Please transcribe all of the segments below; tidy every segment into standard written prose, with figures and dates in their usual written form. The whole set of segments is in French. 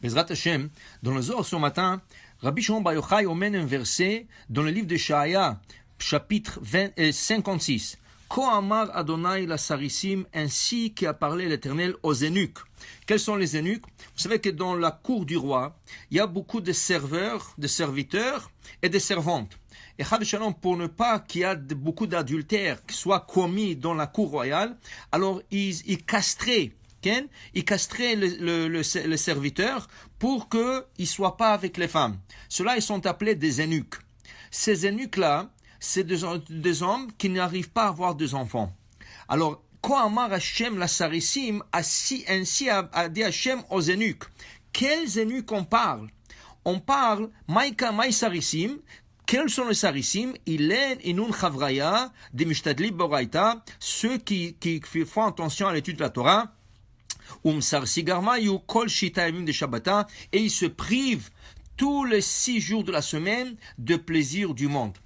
Bezrat Hashem, dans le Zohar ce matin, Rabbi Shimon Bar Yochai emmène un verset dans le livre de Shaya, chapitre 56. Ko amar Adonai la sarissim, ainsi qu'a parlé l'Éternel aux eunuques. Quels sont les eunuques? Vous savez que dans la cour du roi, il y a beaucoup de serveurs, de serviteurs et de servantes. Et Chad Shalom, pour ne pas qu'il y ait beaucoup d'adultère qui soit commis dans la cour royale, alors ils castraient. Il castrait le serviteur pour qu'il ne soit pas avec les femmes. Ceux-là, ils sont appelés des eunuques. Ces eunuques-là, c'est des hommes qui n'arrivent pas à avoir des enfants. Alors, quand Amar Hashem la sarissim, ainsi a dit Hashem aux eunuques. Quels eunuques on parle? On parle Maïka Maï sarissim. Quels sont les sarissim? Ilen inun chavraya, des mishtadli boraita, ceux qui font attention à l'étude de la Torah. Et ils se privent tous les 6 jours de la semaine de plaisir du monde.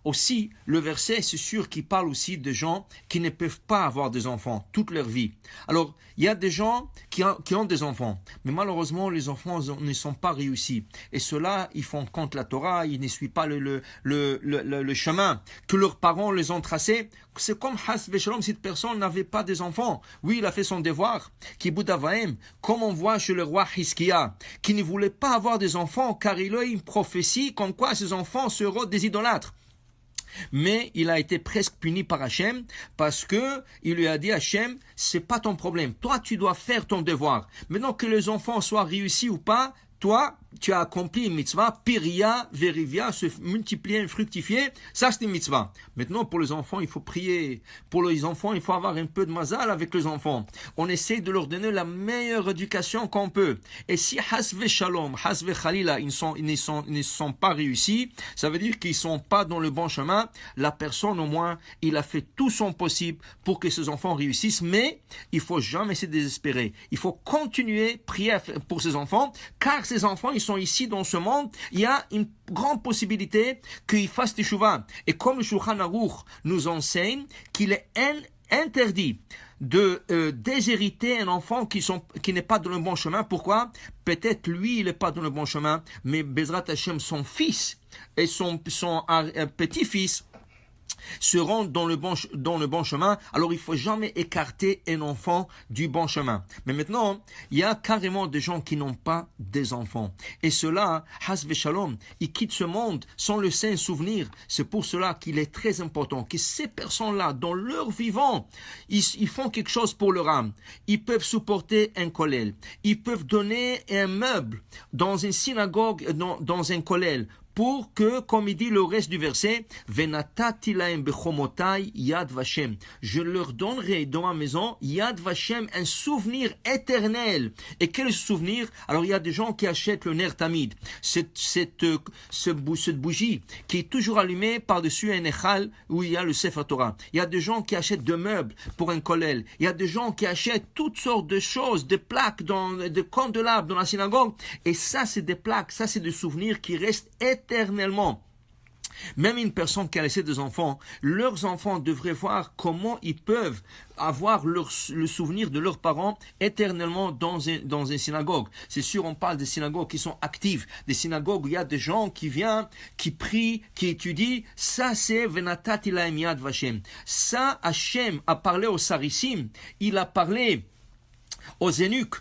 Aussi, le verset, c'est sûr qu'il parle aussi de gens qui ne peuvent pas avoir des enfants toute leur vie. Alors, il y a des gens qui ont des enfants, mais malheureusement, les enfants ne sont pas réussis. Et ceux-là, ils font contre la Torah, ils ne suivent pas le chemin que leurs parents les ont tracé. C'est comme Has Veshalom, cette personne n'avait pas des enfants. Oui, il a fait son devoir. Kibud Avaim, comme on voit chez le roi Hiskia, qui ne voulait pas avoir des enfants, car il a une prophétie comme quoi ses enfants seront des idolâtres. Mais il a été presque puni par Hachem parce que il lui a dit Hachem, c'est pas ton problème. Toi, tu dois faire ton devoir. Maintenant que les enfants soient réussis ou pas, toi, tu as accompli une mitzvah, piria, verivia, se multiplier, fructifier, ça c'est une mitzvah. Maintenant, pour les enfants, il faut prier. Pour les enfants, il faut avoir un peu de mazal avec les enfants. On essaie de leur donner la meilleure éducation qu'on peut. Et si hasve shalom, hasve khalila, ils ne sont pas réussis, ça veut dire qu'ils ne sont pas dans le bon chemin. La personne, au moins, il a fait tout son possible pour que ses enfants réussissent, mais il faut jamais se désespérer. Il faut continuer à prier pour ses enfants, car ces enfants, ils sont ici dans ce monde, il y a une grande possibilité qu'ils fassent teshuva. Et comme le Shulchan Aruch nous enseigne qu'il est interdit de déshériter un enfant qui n'est pas dans le bon chemin. Pourquoi? Peut-être lui, il n'est pas dans le bon chemin, mais Bezrat Hashem, son fils et son petit-fils seront dans le bon chemin. Alors il faut jamais écarter un enfant du bon chemin. Mais maintenant, il y a carrément des gens qui n'ont pas des enfants. Et cela, hasve shalom, ils quittent ce monde sans le saint souvenir. C'est pour cela qu'il est très important que ces personnes-là, dans leur vivant, ils font quelque chose pour leur âme. Ils peuvent supporter un kollel. Ils peuvent donner un meuble dans une synagogue, dans un kollel, pour que, comme il dit le reste du verset, Venatati lahem bechomotai yad vashem. Je leur donnerai dans ma maison yad vashem, un souvenir éternel. Et quel souvenir? Alors il y a des gens qui achètent le ner tamid, cette bougie qui est toujours allumée par-dessus un echal où il y a le Sefer Torah. Il y a des gens qui achètent des meubles pour un kollel. Il y a des gens qui achètent toutes sortes de choses, des plaques, des candélabres dans la synagogue. Et ça, c'est des plaques, ça, c'est des souvenirs qui restent éternellement. Même une personne qui a laissé des enfants, leurs enfants devraient voir comment ils peuvent avoir le souvenir de leurs parents éternellement dans une synagogue. C'est sûr, on parle des synagogues qui sont actives, des synagogues où il y a des gens qui viennent, qui prient, qui étudient. Ça, c'est Venatati lahem yad vashem. Ça, Hachem a parlé aux sarissim, il a parlé aux eunuques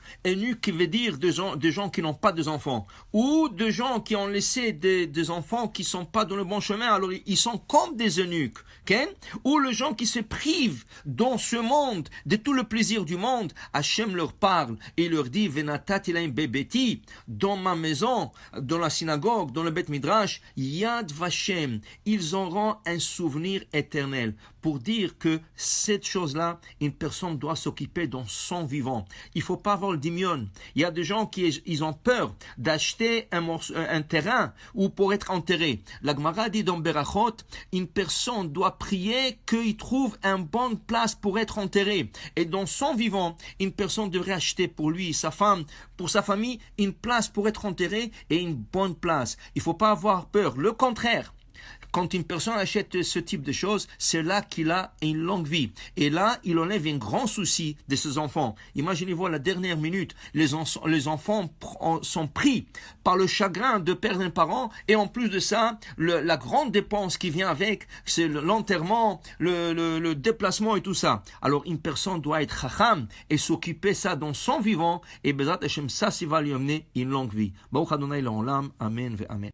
qui veut dire des gens qui n'ont pas d'enfants, ou des gens qui ont laissé des enfants qui ne sont pas dans le bon chemin, alors ils sont comme des eunuques, ou les gens qui se privent dans ce monde de tout le plaisir du monde. Hachem leur parle et leur dit Venatati lahem bebeti, dans ma maison, dans la synagogue, dans le Bet Midrash, Yad Vashem, ils auront un souvenir éternel. Pour dire que cette chose-là, une personne doit s'occuper dans son vivant. Il ne faut pas avoir le dimion. Il y a des gens qui ils ont peur d'acheter un terrain ou pour être enterré. La Gemara dit dans Berachot, une personne doit prier qu'il trouve une bonne place pour être enterré. Et dans son vivant, une personne devrait acheter pour lui, sa femme, pour sa famille, une place pour être enterré et une bonne place. Il ne faut pas avoir peur. Le contraire. quand une personne achète ce type de choses, c'est là qu'il a une longue vie. Et là, il enlève un grand souci de ses enfants. Imaginez-vous à la dernière minute, les enfants sont pris par le chagrin de perdre un parent, et en plus de ça, la grande dépense qui vient avec, c'est l'enterrement, le déplacement et tout ça. Alors une personne doit être chacham et s'occuper ça dans son vivant, et Bezrat Hashem, ça va lui amener une longue vie. Baruch Adonai L'Olam, Amen ve Amen.